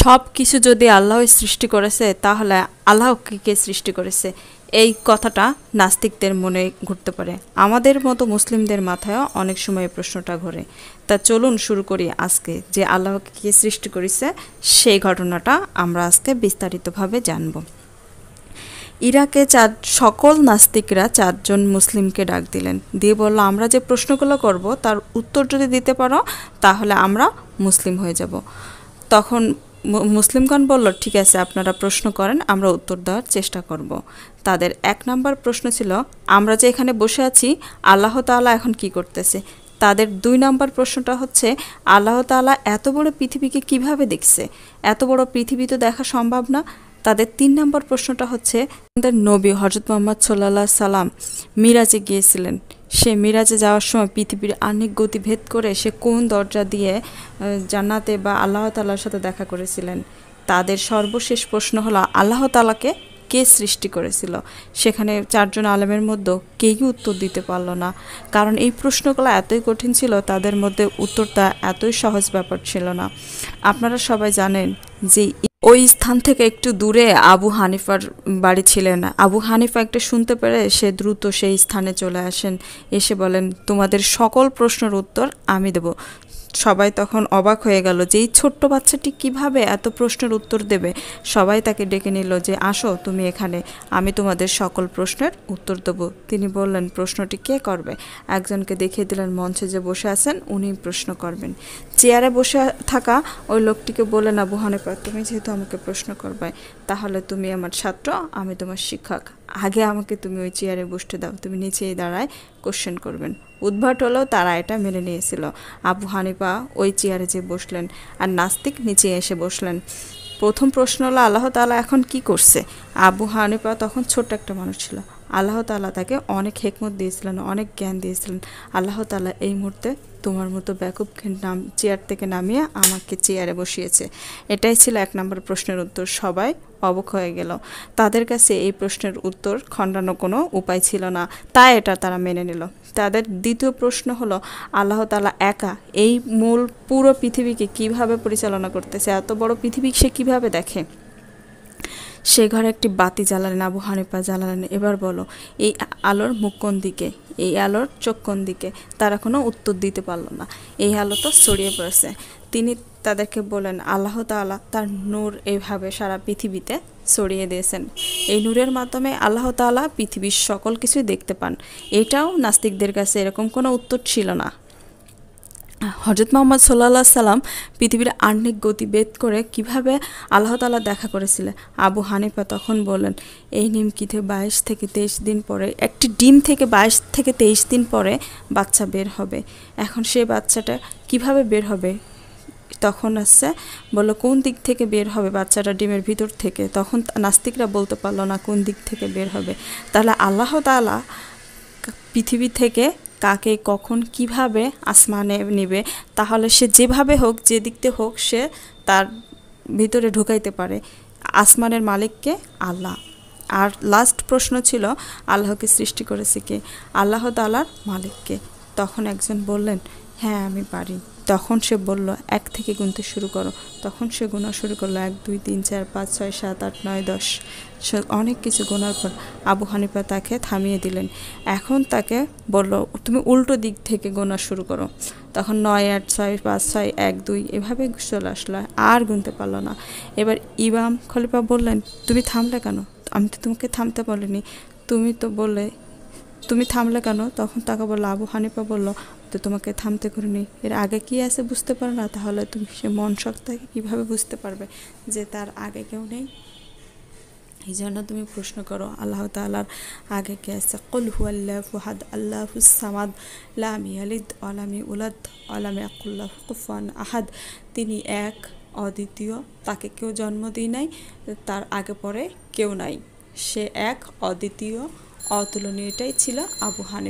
সব কিছু যদি আল্লাহই সৃষ্টি করেছে তাহলে আল্লাহকে কে সৃষ্টি করেছে? এই কথাটা নাস্তিকদের মনে ঘুরতে পারে। আমাদের মতো মুসলিমদের মাথায় অনেক সময় এই প্রশ্নটা ঘোরে। তা চলুন শুরু করি আজকে যে আল্লাহকে কে সৃষ্টি করেছে সেই ঘটনাটা আমরা আজকে বিস্তারিতভাবে জানব। ইরাকে সকল নাস্তিকরা 4জন মুসলিমকে ডাক দিলেন, দিয়ে বলল, আমরা যে প্রশ্নগুলো করব তার উত্তর যদি দিতে পারো তাহলে আমরা মুসলিম হয়ে যাব। তখন মুসলিমগণ বলল, ঠিক আছে, আপনারা প্রশ্ন করেন, আমরা উত্তর দেওয়ার চেষ্টা করব। তাদের 1 নম্বর প্রশ্ন ছিল, আমরা যে এখানে বসে আছি আল্লাহ তাআলা এখন কি করতেছে? তাদের 2 নম্বর প্রশ্নটা হচ্ছে, আল্লাহ তাআলা এত বড় পৃথিবীকে কিভাবে দেখছে? এত বড় পৃথিবী তো দেখা সম্ভব না। তাদের 3 নম্বর প্রশ্নটা হচ্ছে, আমাদের নবী হযরত মুহাম্মদ সাল্লাল্লাহু আলাইহি সাল্লাম মিরাজে গিয়েছিলেন, সে মিরাজে যাওয়ার সময় পৃথিবীর অনেক গতি ভেদ করে সে কোন দরজা দিয়ে জান্নাতে বা আল্লাহ তাআলার সাথে দেখা করেছিলেন? তাদের সর্বশেষ প্রশ্ন হলো, আল্লাহ তাআলাকে কে সৃষ্টি করেছিল? সেখানে 4জন আলেমের মধ্যে কেউই উত্তর দিতে পারল না, কারণ এই প্রশ্নগুলো এতই কঠিন ছিল, তাদের মধ্যে উত্তরটা এতই সহজ ব্যাপার ছিল না। আপনারা সবাই জানেন যে ওই স্থান থেকে একটু দূরে আবু হানিফার বাড়ি ছিলেন। আবু হানিফা একটা শুনতে পেরে সে দ্রুত সেই স্থানে চলে আসেন, এসে বলেন, তোমাদের সকল প্রশ্নের উত্তর আমি দেব। সবাই তখন অবাক হয়ে গেল যে এই ছোট্ট বাচ্চাটি কিভাবে এত প্রশ্নের উত্তর দেবে। সবাই তাকে ডেকে নিল যে, আসো তুমি এখানে, আমি তোমাদের সকল প্রশ্নের উত্তর দেব। তিনি বললেন, প্রশ্নটি কে করবে? একজনকে দেখিয়ে দিলেন, মঞ্চে যে বসে আছেন উনি প্রশ্ন করবেন। চেয়ারে বসে থাকা ওই লোকটিকে বললেন, আবু হানিফা, তুমি যেহেতু আমাকে প্রশ্ন করবে তাহলে তুমি আমার ছাত্র, আমি তোমার শিক্ষক, আগে আমাকে তুমি ওই চেয়ারে বসতে দাও, তুমি নিচেই দাঁড়ায় কোশ্চেন করবেন। উদ্ভট হলেও তারা এটা মেনে নিয়েছিল। আবু হানিফা ওই চেয়ারে যে বসলেন আর নাস্তিক নিচে এসে বসলেন। প্রথম প্রশ্ন হলো, আল্লাহ তাআলা এখন কি করছে? আবু হানিফা তখন ছোট্ট একটা মানুষ ছিল। আল্লাহ তাআলা তাকে অনেক হিকমত দিয়েছিলেন, অনেক জ্ঞান দিয়েছিলেন। আল্লাহ তাআলা এই মুহূর্তে তোমার মতো ব্যাকুবকে চেয়ার থেকে নামিয়ে আমাকে চেয়ারে বসিয়েছে। এটাই ছিল 1 নম্বর প্রশ্নের উত্তর। সবাই অবাক হয়ে গেল। তাদের কাছে এই প্রশ্নের উত্তর খণ্ডানো কোনো উপায় ছিল না, তাই এটা তারা মেনে নিল। তাদের দ্বিতীয় প্রশ্ন হলো, আল্লাহ তাআলা একা এই মূল পুরো পৃথিবীকে কিভাবে পরিচালনা করতেছে? এত বড় পৃথিবী সে কিভাবে দেখে? সে ঘরে একটি বাতি জ্বালালেন, আবু হানিফা জ্বালালেন, এবার বলো এই আলোর মুখ কোন দিকে, এই আলোর চোখ কোন দিকে? তারা কোনো উত্তর দিতে পারল না। এই আলো তো ছড়িয়ে পড়েছে। তিনি তাদেরকে বলেন, আল্লাহ তাআলা তার নূর এইভাবে সারা পৃথিবীতে ছড়িয়ে দিয়েছেন। এই নূরের মাধ্যমে আল্লাহ তাআলা পৃথিবীর সকল কিছুই দেখতে পান। এটাও নাস্তিকদের কাছে এরকম কোনো উত্তর ছিল না। হযরত মুহাম্মদ সাল্লাল্লাহু আলাইহি সাল্লাম পৃথিবীর আহ্নিক গতি ভেদ করে কিভাবে আল্লাহ তাআলা দেখা করেছিলেন? আবু হানিফা তখন বললেন, এই নিমকিতে 22 থেকে 23 দিন পরে, একটি ডিম থেকে 22 থেকে 23 দিন পরে বাচ্চা বের হবে। এখন সেই বাচ্চাটা কিভাবে বের হবে? তখন বলল, কোন দিক থেকে বের হবে বাচ্চাটা ডিমের ভিতর থেকে? তখন নাস্তিকরা বলতে পারলো না কোন দিক থেকে বের হবে। তাহলে আল্লাহ তাআলা পৃথিবী থেকে কাকে কখন কিভাবে আসমানে নেবে? তাহলে সে যেভাবে হোক, যে দিক থেকে হোক, সে তার ভিতরে ঢুকাইতে পারে। আসমানের মালিককে আল্লাহ। আর লাস্ট প্রশ্ন ছিল, আল্লাহকে সৃষ্টি করেছে কে? আল্লাহ তাআলার মালিককে। তখন একজন বললেন, হ্যাঁ আমি পারি। তখন সে বলল, 1 থেকে গুনতে শুরু করো। তখন সে গোনা শুরু করলো, 1 2 3 4 5 6 7 8 9 10। অনেক কিছু গোনার পর আবু হানিফা তাকে থামিয়ে দিলেন। এখন তাকে বলল, তুমি উল্টো দিক থেকে গোনা শুরু করো। তখন 9 8 6 5 6 1 2 এভাবে চলে আসলো, আর গুনতে পারলো না। এবার ইমাম খলিফা বললেন, তুমি থামলে কেন? আমি তো তোমাকে থামতে বলিনি, তুমি থামলে কেন? তখন তাকে বললো, আবু হানিফা বলল, তো তোমাকে থামতে করিনি, এর আগে কি আছে বুঝতে পারো না? তাহলে তুমি সে মন শক্তিকে কীভাবে বুঝতে পারবে যে তার আগে কেউ নেই? এই জন্য তুমি প্রশ্ন করো, আল্লাহ তাআলার আগে কে আছে? কুল হুয়াল্লাহু আহাদ আল্লাহুস সামাদ লাম ইয়ালিদ ওয়া লাম ইউলাদ ওয়া লাম ইয়াকুল লাহু কুফুয়ান আহাদ। তিনি এক, অদ্বিতীয়, তাকে কেউ জন্ম দেয় নাই, তার আগে পরে কেউ নাই, সে এক, অদ্বিতীয়, অতুলনীয়। এটাই ছিল আবু হানিফা।